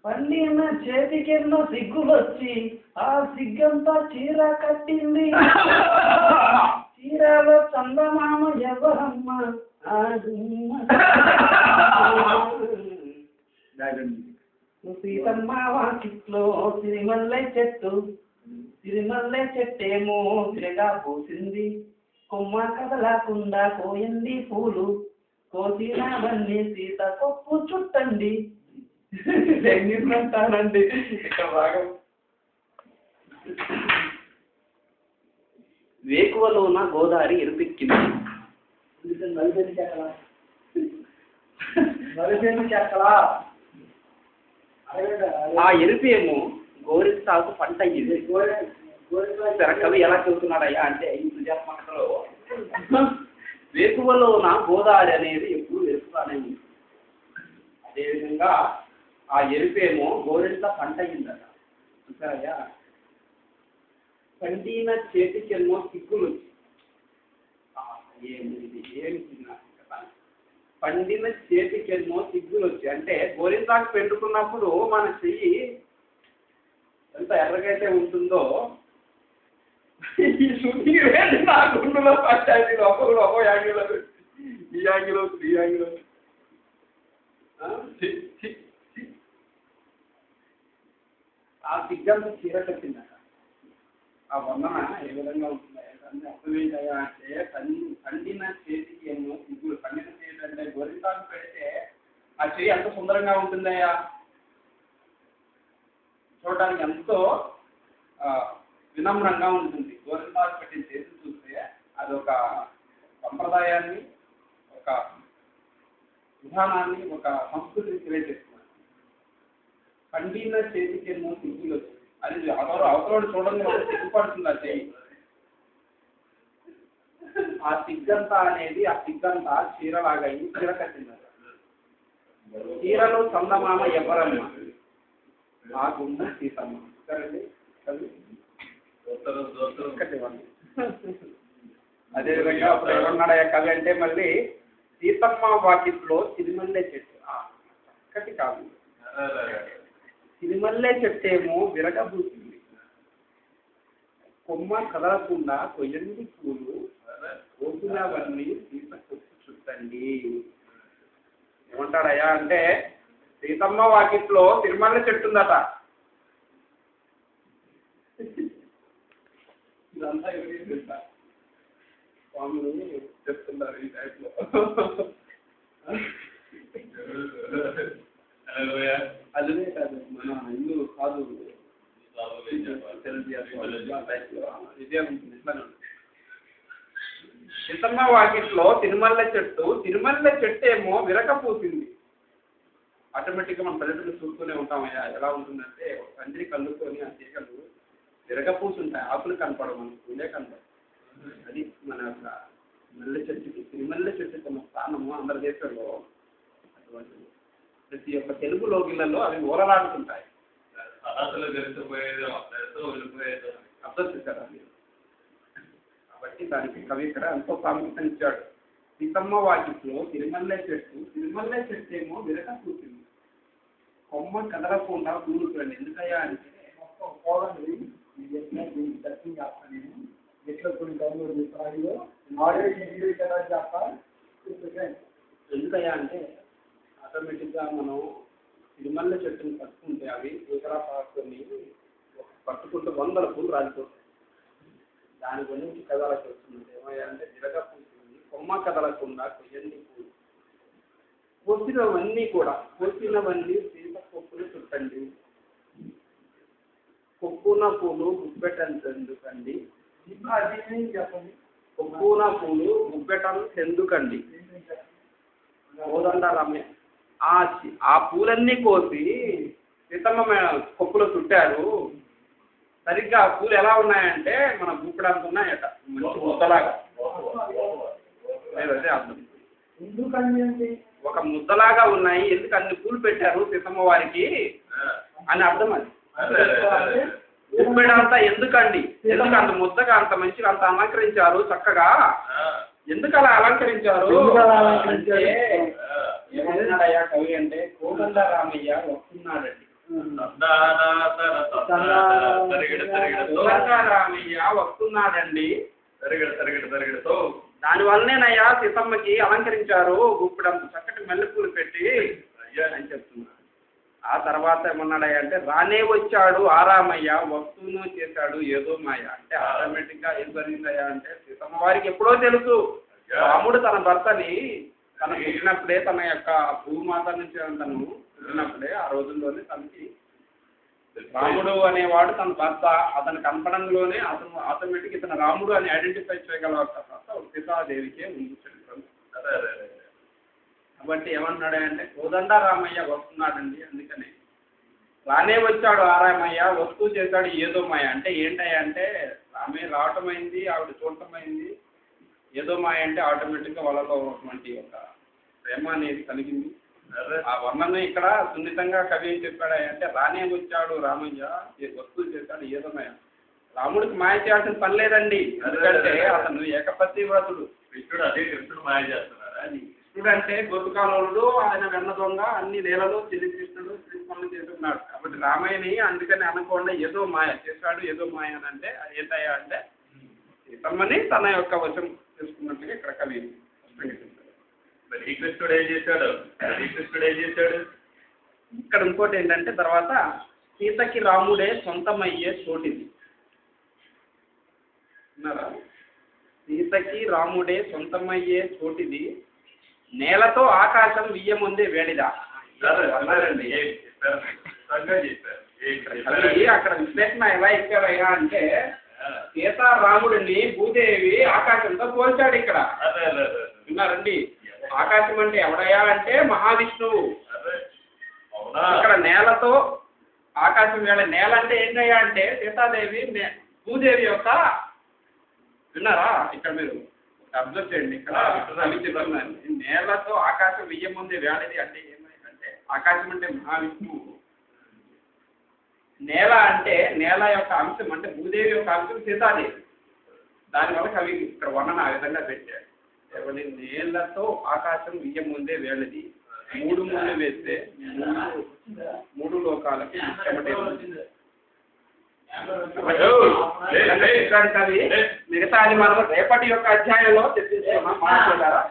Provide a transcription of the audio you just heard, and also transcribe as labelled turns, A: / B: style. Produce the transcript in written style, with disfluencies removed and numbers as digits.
A: పండిన చేతికెన్నో సిగ్గులొచ్చి ఆ సిగ్గంతా చీర కట్టింది. చీరలో చందమామ ఎవరమ్మ సీతమ్మ వాకిట్లో సిరిమల్లె చెట్టు, సిరిమల్లె చెట్టేమో సిరగా పూసింది. కొమ్మ కదలకుండా కోయండి పూలు, కోసినవన్నీ సీత కొప్పు చుట్టండి. అంటానండి ఇక్కడ భాగం. వేకువలోన గోదావరి ఎరుపెక్కింది. ఆ ఎరుపేమో గోరింటాకు పంట అయ్యింది. కవి ఎలా చెబుతున్నాడయ్యా అంటే ఈ సృజాత్మకతలో వేకువలోన గోదావరి అనేది ఎప్పుడు ఎరుపుగానే ఉంది. అదేవిధంగా ఆ ఎరుపేమో గోరింట పంట అయ్యిందట. చూసారయ్యా, పండిన చేతికేమో సిగ్గులు వచ్చి పండిన చేతికేమో సిగ్గులు వచ్చి అంటే గోరింటాకు పెట్టుకున్నప్పుడు మన చెయ్యి ఎంత ఎర్రగైతే ఉంటుందో ఈ శుద్ధి వేడి నా గుండెలో పట్టాయి. ఒకరు ఒక యాంగిలో ఈ యాంగిలో ఈ యాంగిలో ఆ సిగ్గంత చీర కట్టిందట. ఆ వర్ణన ఏ విధంగా ఉంటుందా అంటే అర్థం ఏంటయ్యా అంటే పండిన చేతికి ఏమో సిగ్గులు. పండిన చేతి అంటే గోరింటాకు పెడితే ఆ చెయ్యి ఎంత సుందరంగా ఉంటుందయ్యా, చూడడానికి ఎంతో వినమ్రంగా ఉంటుంది. గోరింటాకు పెట్టిన చేతి చూస్తే అది ఒక సంప్రదాయాన్ని, ఒక విధానాన్ని, ఒక సంస్కృతిని తెలియజేస్తుంది. పండిన చేతికేమో సిగ్గులు వచ్చింది. అది అవతల చూడండి సిగ్గుపడుతుంది ఆ చెయ్యి. ఆ సిగ్గంతా అనేది ఆ సిగ్గంతా చీరలాగా చీర కట్టింది. చీరలో చందమామ ఎవరమ్మ ఆ గుమ్మ సీతమ్మ. సరేండి అదేవిధంగా అప్పుడు ఎవరున్నాడా కవి అంటే మళ్ళీ సీతమ్మ వాకిట్లో సిరిమల్లె చెట్టు. చక్కటి కాదు, సిరిమల్లె చెట్టేమో విరగబూసింది. కొమ్మ కదలకుండా కొయ్యండి పూలు, కోసినవన్నీ సీత కొప్పు చుట్టండి. ఏమంటాడయ్యా అంటే సీతమ్మ వాకిట్లో సిరిమల్లె చెట్టు ఉందట. ఇదంతా ఎవరికి తెలుసా? స్వామిని చెప్తున్నారు ఈ టైప్లో. అదే కాదు, మన ఇల్లు కాదు సీతమ్మ వాకిట్లో తిరుమల్లె చెట్టు, తిరుమల్లె చెట్టు ఏమో విరకపోసింది. ఆటోమేటిక్గా మనం పల్లెటూరు చూస్తూనే ఉంటామయ్యా. ఎలా ఉంటుందంటే ఒక తండ్రి కళ్ళుకొని ఆ తీగలు విరగపూసుంటాయి, ఆకులు కనపడవు, మనకు పూలే కనపడవు. అది మన యొక్క మల్లె చెట్టుకి, తిరుమల్లె చెట్టుకి ఉన్న స్థానము ఆంధ్రదేశంలో అటువంటి ప్రతి ఒక్క తెలుగు లోగిళ్లలో అవి ఊరలాడుతుంటాయి. అర్థం చేశారా? కాబట్టి దానికి కవి ఇక్కడ ఎంతో ప్రాముఖ్యత ఇచ్చాడు. సీతమ్మ వాకిట్లో తిరుమల్లె చెట్టు, తిరుమల్లె చెట్టు ఏమో విరక కూర్చుంది. కొమ్మ కదలకుండా కూరుకోండి. ఎందుకయ్యా అంటే దర్శనం చేస్తాను నేను ఎట్లా కొన్ని డౌన్లోడ్ చేస్తాను. ఎందుకయ్యా అంటే ఆటోమేటిక్గా మనం తిరుమల్లె చెట్టుని పట్టుకుంటే అవి ఇతర కొన్ని పట్టుకుంటే 100 పూలు రాలిపోతాయి. దాని గురించి కదలకి వస్తుంది. ఏమయ్యా అంటే విరగ పూసింది, కొమ్మ కదలకుండా కొయ్యండి పూలు, కోసినవన్నీ కూడా కోసినవన్నీ సీత కొప్పులు చుట్టండి. కొప్పున పూలు గుప్పెటెందుకండి, చెప్పండి. కొప్పున పూలు గుప్పెటం ఎందుకండి? కోదండరామయ్య ఆ పూలన్నీ కోసి సీతమ్మ కొప్పులో చుట్టారు. సరిగ్గా ఆ పూలు ఎలా ఉన్నాయంటే మన గుప్పెడంత ఉన్నాయట, మంచి ముద్దలాగా. అదే అర్థం. ఒక ముద్దలాగా ఉన్నాయి, ఎందుకు అన్ని పూలు పెట్టారు సీతమ్మ వారికి అని అర్థం. అది గుప్పెడంతా ఎందుకండి, ఎందుకు అంత ముద్దగా అంత మంచిగా అంత అలంకరించారు చక్కగా, ఎందుకు అలా అలంకరించారు అంటే ఏమన్నాడయ్యా కవి అంటే కోదండరామయ్య వస్తున్నాడండి. రామయ్య వస్తున్నాడండి. దానివల్లనేనయ్యా సీతమ్మకి అలంకరించారు గుప్పిడంత చక్కటి మల్లెపూలు పెట్టి అని చెప్తున్నారు. ఆ తర్వాత ఏమన్నాడయ్యా అంటే రానే వచ్చాడు ఆరామయ్య వస్తువును చేశాడు ఏదో మాయ. అంటే ఆటోమేటిక్ గా ఏం జరిగిందయ్యా అంటే సీతమ్మ వారికి ఎప్పుడో తెలుసు రాముడు తన భర్తని తను పుట్టినప్పుడే తన యొక్క భూమాత నుంచి తను పుట్టినప్పుడే ఆ రోజుల్లోనే తనకి రాముడు అనేవాడు తన భర్త అతను కనపడంలోనే అతను ఆటోమేటిక్ ఇతను రాముడు అని ఐడెంటిఫై చేయగల సీతాదేవికే ఉంది చరిత్రలో. కాబట్టి ఏమంటున్నాడంటే కోదండ రామయ్య వస్తున్నాడండి. అందుకని రానే వచ్చాడు ఆరామయ్య వస్తువు చేశాడు ఏదో మాయ. అంటే ఏంటయ్యా అంటే రామయ్య రావటం అయింది ఆవిడ చూడటం అయింది. ఏదో మాయ అంటే ఆటోమేటిక్గా వాళ్ళలో ఉన్నటువంటి ఒక ప్రేమ అనేది కలిగింది. ఆ వర్ణన ఇక్కడ సున్నితంగా కవి ఏం చెప్పాడు అంటే రానే వచ్చాడు రామయ్య వస్తువు చేశాడు ఏదో మాయ. రాముడికి మాయ చేయాల్సిన పని లేదండి. ఎందుకంటే అతను ఏకపత్ని వ్రతుడు.
B: కృష్ణుడు అదే కృష్ణుడు మాయ చేస్తున్నాడు.
A: అది కృష్ణుడు అంటే గోపికాలుడు ఆయన వెన్న దొంగ అన్ని నేలలో కృష్ణుడు పనులు చేస్తున్నాడు. కాబట్టి రామయ్యని అందుకని అనకుండా ఏదో మాయ చేశాడు ఏదో మాయ అని అంటే ఏంటయ్యా అంటే సీతమ్మని తన యొక్క వశం చేసుకున్నట్టుగా ఇక్కడ కవి
B: మరి ఈ కృష్ణుడు ఏం చేశాడు?
A: ఇక్కడ ఇంకోటి ఏంటంటే తర్వాత సీతకి రాముడే సొంతమయ్యే చోటిది. విన్నారా? సీతకి రాముడే సొంతమయ్యే చోటిది నేలతో ఆకాశం వియ్యముందే వేడిదా అన్నారండి. అక్కడ విశ్లేషణ ఎలా ఇచ్చారయ్యా అంటే సీతారాముడిని భూదేవి ఆకాశంతో పోల్చాడు ఇక్కడ. విన్నారండి? ఆకాశం అంటే ఎవడయ్యా అంటే మహావిష్ణువు. ఇక్కడ నేలతో ఆకాశం వేళ నేల అంటే ఏంటయ్యా అంటే సీతాదేవి భూదేవి యొక్క విన్నారా? ఇక్కడ మీరు అబ్జర్వ్ చేయండి. ఇక్కడ చెప్తున్నాను నేలతో ఆకాశం వియ్యముందే వేళది అంటే ఏమైందంటే ఆకాశం అంటే మహావిష్ణువు. నేల అంటే నేల యొక్క అంశం అంటే భూదేవి యొక్క అంశం సీతాదేవి. దానివల్ల కవి ఇక్కడ వర్ణన ఆ విధంగా పెట్టాడు. ఎవరి నేలతో ఆకాశం వియ్యముందే వేళది మూడు ముళ్ళు వేస్తే మూడు లోకాలకి కవి మిగతా అది మనం రేపటి యొక్క అధ్యాయంలో చర్చించుకున్నాం. మాట్లాడారా?